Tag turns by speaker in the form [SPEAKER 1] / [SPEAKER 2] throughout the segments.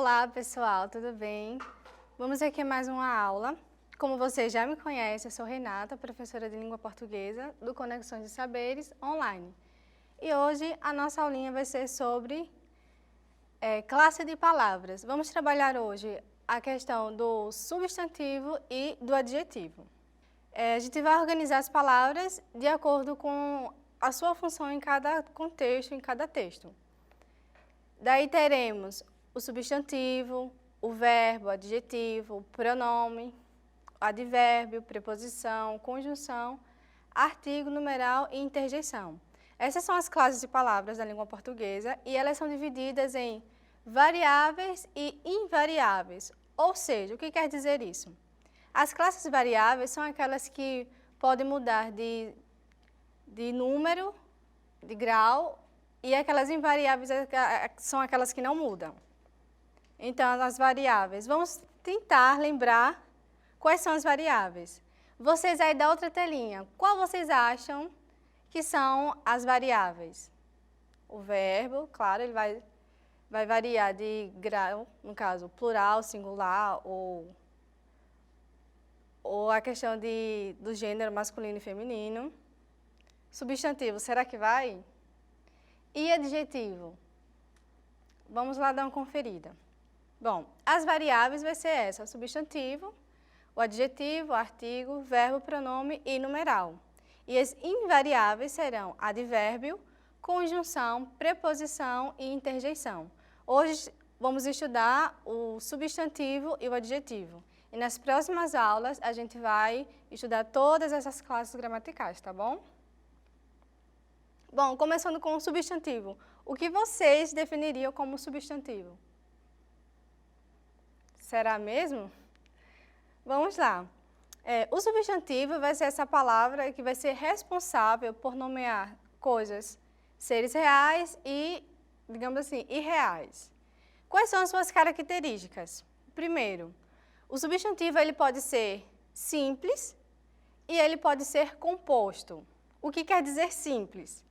[SPEAKER 1] Olá, pessoal, tudo bem? Vamos aqui a mais uma aula. Como vocês já me conhecem, eu sou Renata, professora de língua portuguesa do Conexões de Saberes Online. E hoje a nossa aulinha vai ser sobre classe de palavras. Vamos trabalhar hoje a questão do substantivo e do adjetivo. A gente vai organizar as palavras de acordo com a sua função em cada contexto, em cada texto. Daí teremos o substantivo, o verbo, o adjetivo, o pronome, advérbio, preposição, conjunção, artigo, numeral e interjeição. Essas são as classes de palavras da língua portuguesa e elas são divididas em variáveis e invariáveis. Ou seja, o que quer dizer isso? As classes variáveis são aquelas que podem mudar de número, de grau, e aquelas invariáveis são aquelas que não mudam. Então, as variáveis. Vamos tentar lembrar quais são as variáveis. Vocês aí da outra telinha, qual vocês acham que são as variáveis? O verbo, claro, ele vai variar de grau, no caso, plural, singular, ou a questão do gênero masculino e feminino. Substantivo, será que vai? E adjetivo? Vamos lá dar uma conferida. Bom, as variáveis vai ser essa, o substantivo, o adjetivo, o artigo, verbo, pronome e numeral. E as invariáveis serão advérbio, conjunção, preposição e interjeição. Hoje vamos estudar o substantivo e o adjetivo. E nas próximas aulas a gente vai estudar todas essas classes gramaticais, tá bom? Bom, começando com o substantivo. O que vocês definiriam como substantivo? Será mesmo? Vamos lá. O substantivo vai ser essa palavra que vai ser responsável por nomear coisas, seres reais e, digamos assim, irreais. Quais são as suas características? Primeiro, o substantivo ele pode ser simples e ele pode ser composto. O que quer dizer simples?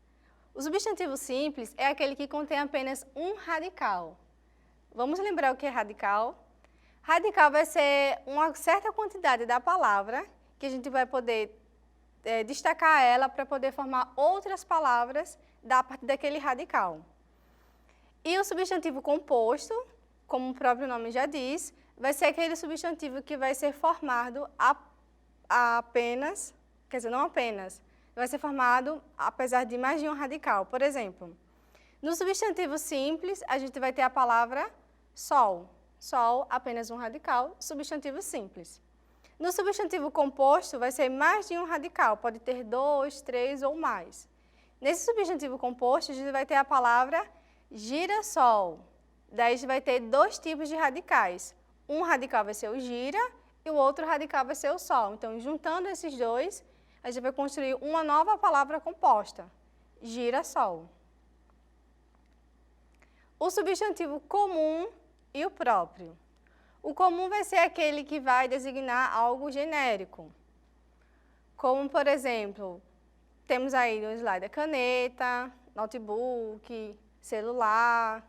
[SPEAKER 1] O substantivo simples é aquele que contém apenas um radical. Vamos lembrar o que é radical? Radical vai ser uma certa quantidade da palavra que a gente vai poder destacar ela para poder formar outras palavras a partir daquele radical. E o substantivo composto, como o próprio nome já diz, vai ser aquele substantivo que vai ser formado apenas, quer dizer, não apenas, vai ser formado apesar de mais de um radical. Por exemplo, no substantivo simples, a gente vai ter a palavra sol. Sol, apenas um radical, substantivo simples. No substantivo composto, vai ser mais de um radical, pode ter 2, 3 ou mais. Nesse substantivo composto, a gente vai ter a palavra girassol. Daí a gente vai ter dois tipos de radicais. Um radical vai ser o gira e o outro radical vai ser o sol. Então, juntando esses dois, a gente vai construir uma nova palavra composta, girassol. O substantivo comum e o próprio. O comum vai ser aquele que vai designar algo genérico. Como, por exemplo, temos aí no slide a caneta, notebook, celular,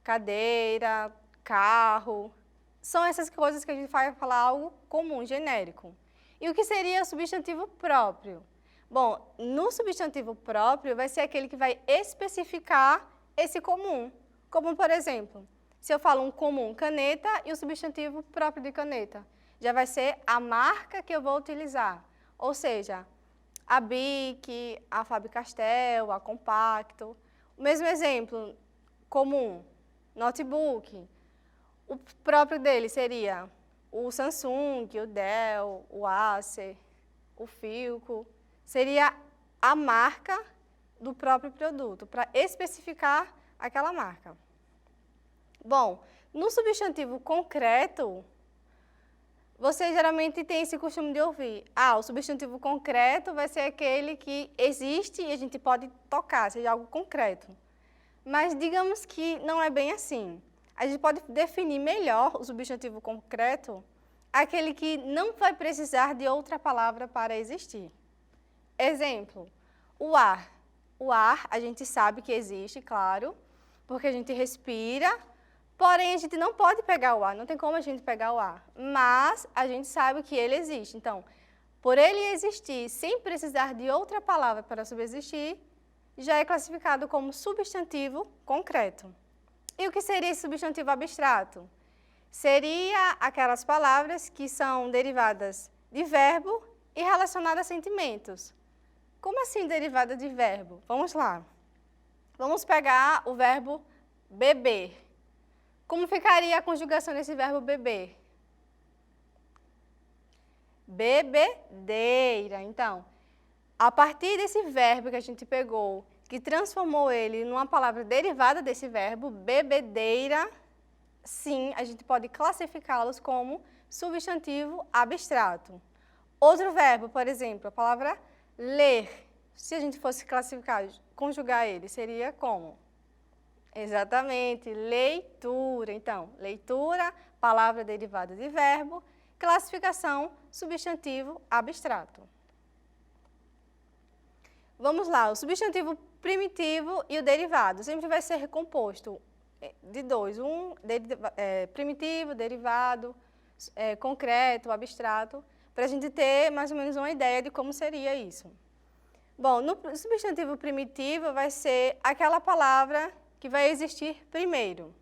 [SPEAKER 1] cadeira, carro. São essas coisas que a gente vai falar algo comum, genérico. E o que seria o substantivo próprio? Bom, no substantivo próprio vai ser aquele que vai especificar esse comum. Como, por exemplo, se eu falo um comum, caneta, e o substantivo próprio de caneta, já vai ser a marca que eu vou utilizar. Ou seja, a Bic, a Faber-Castell, a Compacto. O mesmo exemplo, comum, notebook. O próprio dele seria o Samsung, o Dell, o Acer, o Philco. Seria a marca do próprio produto, para especificar aquela marca. Bom, no substantivo concreto, você geralmente tem esse costume de ouvir. O substantivo concreto vai ser aquele que existe e a gente pode tocar, seja algo concreto. Mas digamos que não é bem assim. A gente pode definir melhor o substantivo concreto, aquele que não vai precisar de outra palavra para existir. Exemplo, o ar. O ar a gente sabe que existe, claro, porque a gente respira, Porém, a gente não pode pegar o A, não tem como a gente pegar o A, mas a gente sabe que ele existe. Então, por ele existir sem precisar de outra palavra para subsistir, já é classificado como substantivo concreto. E o que seria esse substantivo abstrato? Seria aquelas palavras que são derivadas de verbo e relacionadas a sentimentos. Como assim derivada de verbo? Vamos lá. Vamos pegar o verbo beber. Como ficaria a conjugação desse verbo beber? Bebedeira. Então, a partir desse verbo que a gente pegou, que transformou ele numa palavra derivada desse verbo, bebedeira, sim, a gente pode classificá-los como substantivo abstrato. Outro verbo, por exemplo, a palavra ler. Se a gente fosse classificar, conjugar ele, seria como? Exatamente, leitura. Então, leitura, palavra derivada de verbo, classificação, substantivo abstrato. Vamos lá, o substantivo primitivo e o derivado sempre vai ser composto de dois, primitivo, derivado, concreto, abstrato, para a gente ter mais ou menos uma ideia de como seria isso. Bom, no substantivo primitivo vai ser aquela palavra que vai existir primeiro,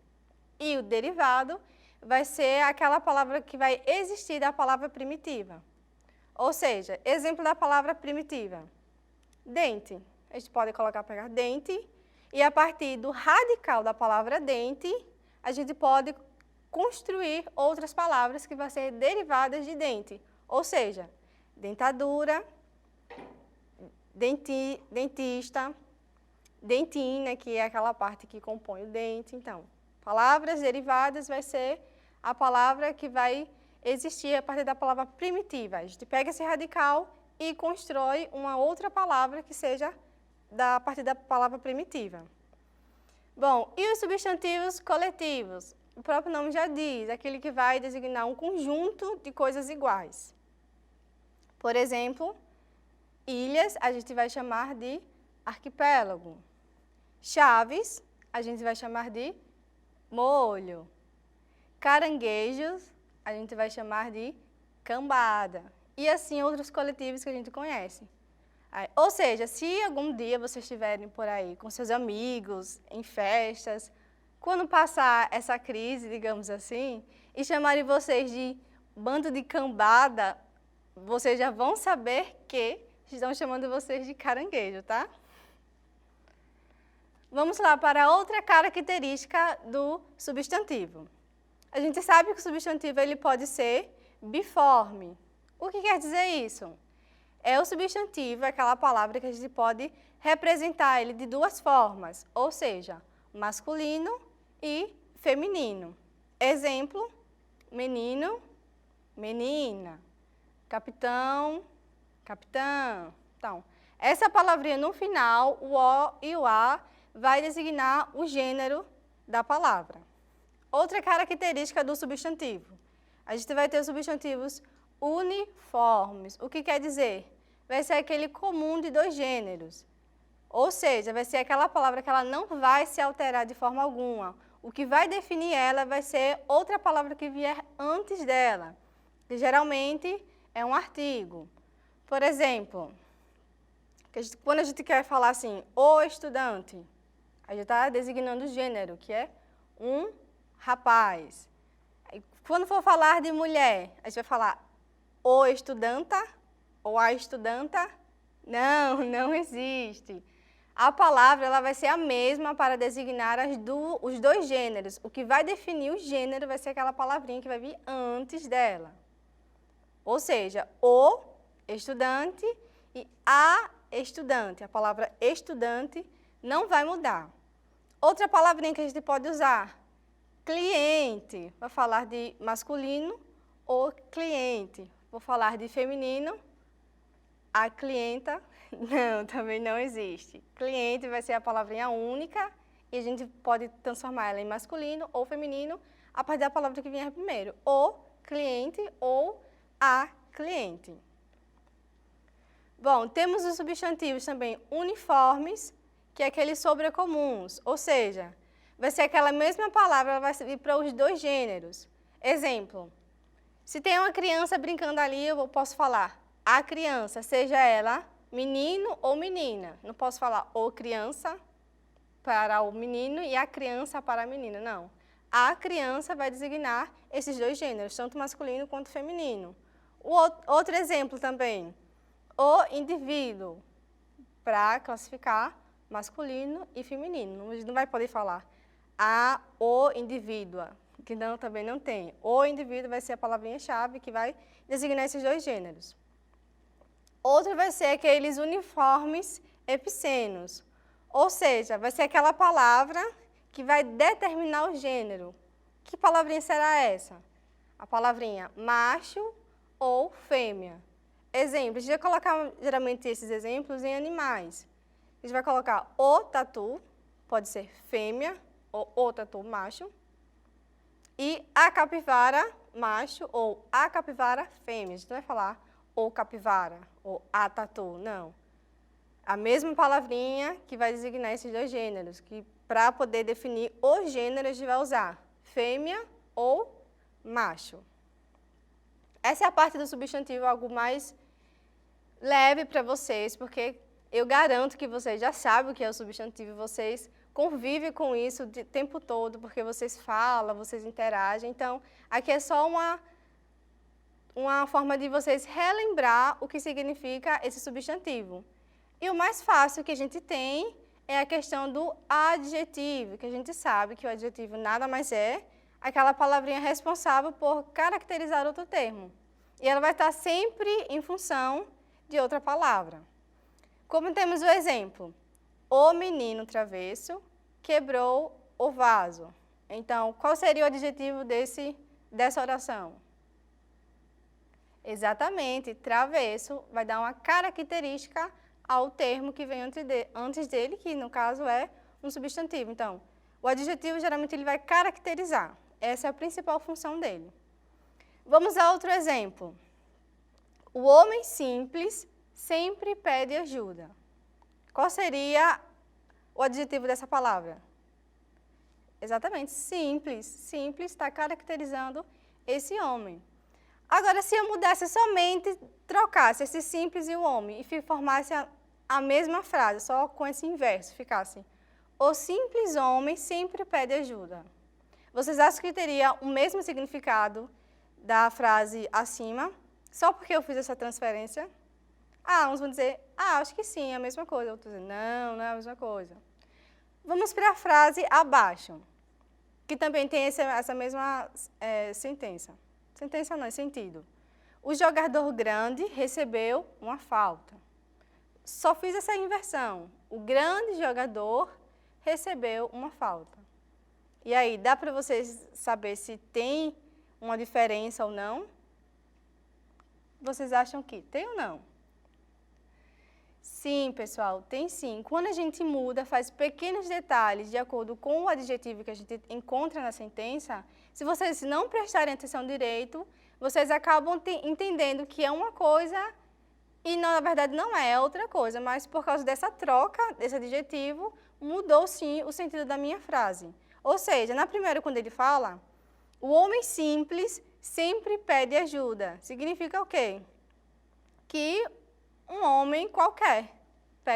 [SPEAKER 1] e o derivado vai ser aquela palavra que vai existir da palavra primitiva. Ou seja, exemplo da palavra primitiva, dente. A gente pode pegar dente, e a partir do radical da palavra dente, a gente pode construir outras palavras que vão ser derivadas de dente. Ou seja, dentadura, dentista, dentina, que é aquela parte que compõe o dente. Então, palavras derivadas vai ser a palavra que vai existir a partir da palavra primitiva. A gente pega esse radical e constrói uma outra palavra que seja a partir da palavra primitiva. Bom, e os substantivos coletivos? O próprio nome já diz, aquele que vai designar um conjunto de coisas iguais. Por exemplo, ilhas a gente vai chamar de arquipélago. Chaves a gente vai chamar de molho. Caranguejos a gente vai chamar de cambada. E assim outros coletivos que a gente conhece. Ou seja, se algum dia vocês estiverem por aí com seus amigos, em festas, quando passar essa crise, digamos assim, e chamarem vocês de bando de cambada, vocês já vão saber que estão chamando vocês de caranguejo, tá? Vamos lá para outra característica do substantivo. A gente sabe que o substantivo ele pode ser biforme. O que quer dizer isso? O substantivo é aquela palavra que a gente pode representar ele de duas formas, ou seja, masculino e feminino. Exemplo, menino, menina, capitão, capitã. Então, essa palavrinha no final, o O e o A, vai designar o gênero da palavra. Outra característica do substantivo. A gente vai ter os substantivos uniformes. O que quer dizer? Vai ser aquele comum de dois gêneros. Ou seja, vai ser aquela palavra que ela não vai se alterar de forma alguma. O que vai definir ela vai ser outra palavra que vier antes dela, que geralmente é um artigo. Por exemplo, quando a gente quer falar assim, o estudante, a gente está designando o gênero, que é um rapaz. Quando for falar de mulher, a gente vai falar o estudanta ou a estudanta. Não existe. A palavra ela vai ser a mesma para designar os dois gêneros. O que vai definir o gênero vai ser aquela palavrinha que vai vir antes dela. Ou seja, o estudante e a estudante. A palavra estudante não vai mudar. Outra palavrinha que a gente pode usar, cliente. Vou falar de masculino, o cliente. Vou falar de feminino, a clienta. Não, também não existe. Cliente vai ser a palavrinha única e a gente pode transformar ela em masculino ou feminino a partir da palavra que vier primeiro. O cliente ou a cliente. Bom, temos os substantivos também uniformes, que é aqueles sobrecomuns, ou seja, vai ser aquela mesma palavra, ela vai servir para os dois gêneros. Exemplo, se tem uma criança brincando ali, eu posso falar a criança, seja ela menino ou menina. Não posso falar o criança para o menino e a criança para a menina, não. A criança vai designar esses dois gêneros, tanto masculino quanto feminino. Outro exemplo também, o indivíduo, para classificar masculino e feminino. A gente não vai poder falar o indivíduo, que também não tem. O indivíduo vai ser a palavrinha-chave que vai designar esses dois gêneros. Outro vai ser aqueles uniformes epicenos, ou seja, vai ser aquela palavra que vai determinar o gênero. Que palavrinha será essa? A palavrinha macho ou fêmea. Exemplo, a gente vai colocar geralmente esses exemplos em animais. A gente vai colocar o tatu, pode ser fêmea, ou o tatu macho, e a capivara macho ou a capivara fêmea. A gente não vai falar o capivara ou a tatu, não. A mesma palavrinha que vai designar esses dois gêneros, que para poder definir o gênero a gente vai usar fêmea ou macho. Essa é a parte do substantivo, algo mais leve para vocês, porque eu garanto que vocês já sabem o que é o substantivo, vocês convivem com isso o tempo todo, porque vocês falam, vocês interagem. Então, aqui é só uma forma de vocês relembrar o que significa esse substantivo. E o mais fácil que a gente tem é a questão do adjetivo, que a gente sabe que o adjetivo nada mais é aquela palavrinha responsável por caracterizar outro termo. E ela vai estar sempre em função de outra palavra. Como temos o exemplo, o menino travesso quebrou o vaso. Então, qual seria o adjetivo dessa oração? Exatamente, travesso vai dar uma característica ao termo que vem antes dele, que no caso é um substantivo. Então, o adjetivo geralmente ele vai caracterizar. Essa é a principal função dele. Vamos a outro exemplo. O homem simples sempre pede ajuda. Qual seria o adjetivo dessa palavra? Exatamente, simples. Simples está caracterizando esse homem. Agora, se eu mudasse somente, trocasse esse simples e o homem e formasse a mesma frase, só com esse inverso, ficasse o simples homem sempre pede ajuda. Vocês acham que teria o mesmo significado da frase acima, só porque eu fiz essa transferência? Uns vão dizer, acho que sim, é a mesma coisa. Outros dizem, não é a mesma coisa. Vamos para a frase abaixo, que também tem essa mesma sentença. Sentença não, é sentido. O jogador grande recebeu uma falta. Só fiz essa inversão. O grande jogador recebeu uma falta. E aí, dá para vocês saber se tem uma diferença ou não? Vocês acham que tem ou não? Sim, pessoal, tem sim. Quando a gente muda, faz pequenos detalhes de acordo com o adjetivo que a gente encontra na sentença, se vocês não prestarem atenção direito, vocês acabam entendendo que é uma coisa e na verdade não é outra coisa, mas por causa dessa troca, desse adjetivo, mudou sim o sentido da minha frase. Ou seja, na primeira, quando ele fala, o homem simples sempre pede ajuda. Significa o quê? Que um homem qualquer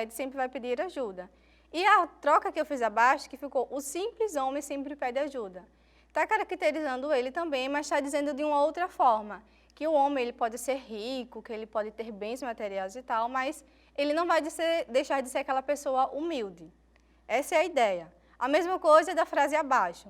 [SPEAKER 1] sempre vai pedir ajuda. E a troca que eu fiz abaixo, que ficou o simples homem sempre pede ajuda. Está caracterizando ele também, mas está dizendo de uma outra forma, que o homem ele pode ser rico, que ele pode ter bens materiais e tal, mas ele não vai deixar de ser aquela pessoa humilde. Essa é a ideia. A mesma coisa da frase abaixo.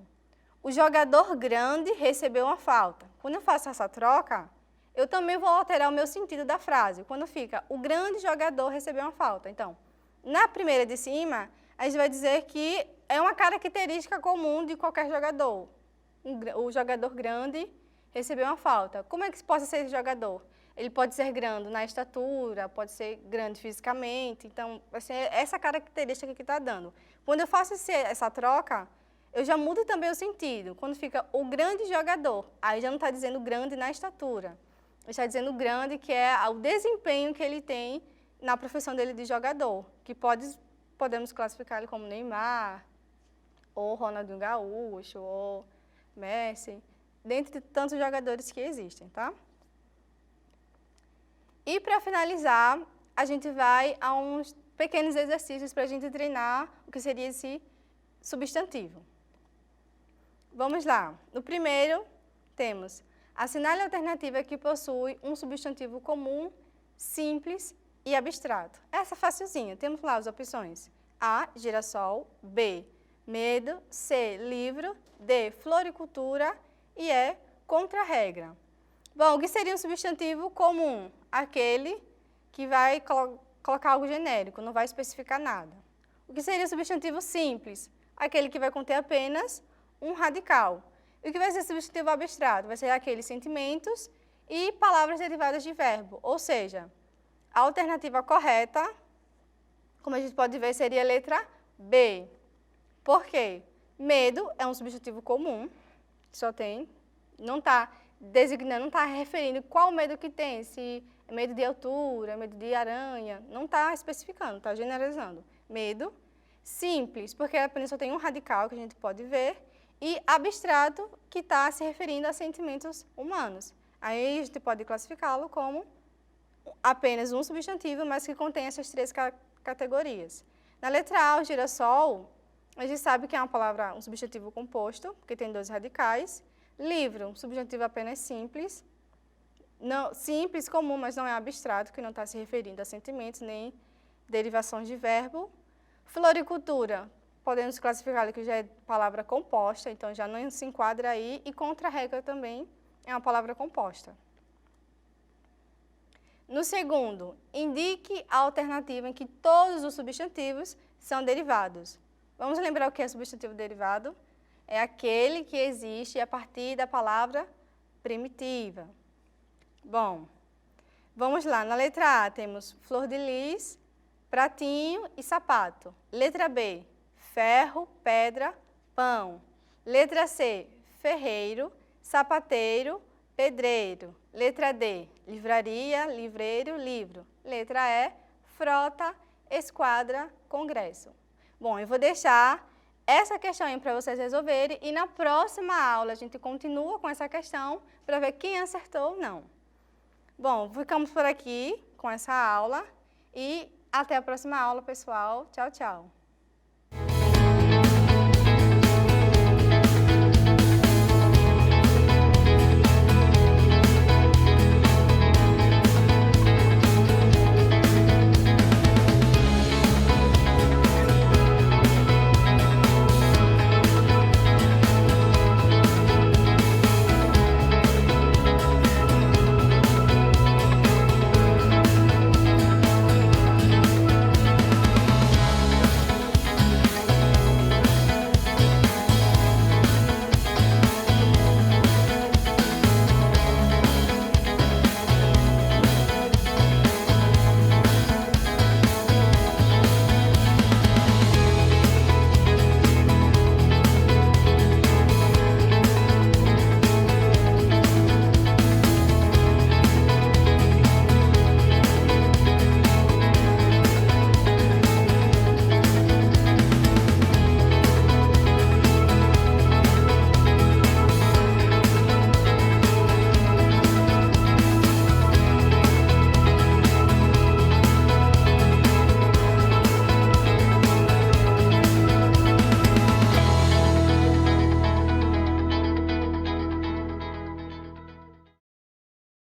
[SPEAKER 1] O jogador grande recebeu uma falta. Quando eu faço essa troca, eu também vou alterar o meu sentido da frase. Quando fica, o grande jogador recebeu uma falta. Então, na primeira de cima, a gente vai dizer que é uma característica comum de qualquer jogador. O jogador grande recebeu uma falta. Como é que possa ser esse jogador? Ele pode ser grande na estatura, pode ser grande fisicamente. Então, vai ser essa característica que está dando. Quando eu faço essa troca, eu já mudo também o sentido. Quando fica o grande jogador, aí já não está dizendo grande na estatura. Está dizendo grande, que é o desempenho que ele tem na profissão dele de jogador, que podemos classificar ele como Neymar, ou Ronaldinho Gaúcho, ou Messi, dentre tantos jogadores que existem, tá? E para finalizar, a gente vai a uns pequenos exercícios para a gente treinar o que seria esse substantivo. Vamos lá. No primeiro, temos assinale a alternativa que possui um substantivo comum, simples e abstrato. Essa é facilzinha. Temos lá as opções. A, girassol. B, medo. C, livro. D, floricultura. E E, contra-regra. Bom, o que seria um substantivo comum? Aquele que vai colocar algo genérico, não vai especificar nada. O que seria substantivo simples? Aquele que vai conter apenas um radical. E o que vai ser substantivo abstrato? Vai ser aqueles sentimentos e palavras derivadas de verbo. Ou seja, a alternativa correta, como a gente pode ver, seria a letra B. Por quê? Medo é um substantivo comum, só tem, não está designando, não está referindo qual medo que tem, se é medo de altura, medo de aranha, não está especificando, está generalizando. Medo. Simples, porque apenas só tem um radical que a gente pode ver, e abstrato, que está se referindo a sentimentos humanos. Aí a gente pode classificá-lo como apenas um substantivo, mas que contém essas três categorias. Na letra A, o girassol, a gente sabe que é uma palavra, um substantivo composto, porque tem dois radicais. Livro, um substantivo apenas simples. Não, simples, comum, mas não é abstrato, que não está se referindo a sentimentos nem derivações de verbo. Floricultura, podemos classificar que já é palavra composta, então já não se enquadra aí. E contra-regra também é uma palavra composta. No segundo, indique a alternativa em que todos os substantivos são derivados. Vamos lembrar o que é substantivo derivado? É aquele que existe a partir da palavra primitiva. Bom, vamos lá. Na letra A temos flor de lis, pratinho e sapato. Letra B, ferro, pedra, pão. Letra C, ferreiro, sapateiro, pedreiro. Letra D, livraria, livreiro, livro. Letra E, frota, esquadra, congresso. Bom, eu vou deixar essa questão aí para vocês resolverem e na próxima aula a gente continua com essa questão para ver quem acertou ou não. Bom, ficamos por aqui com essa aula e até a próxima aula, pessoal. Tchau, tchau.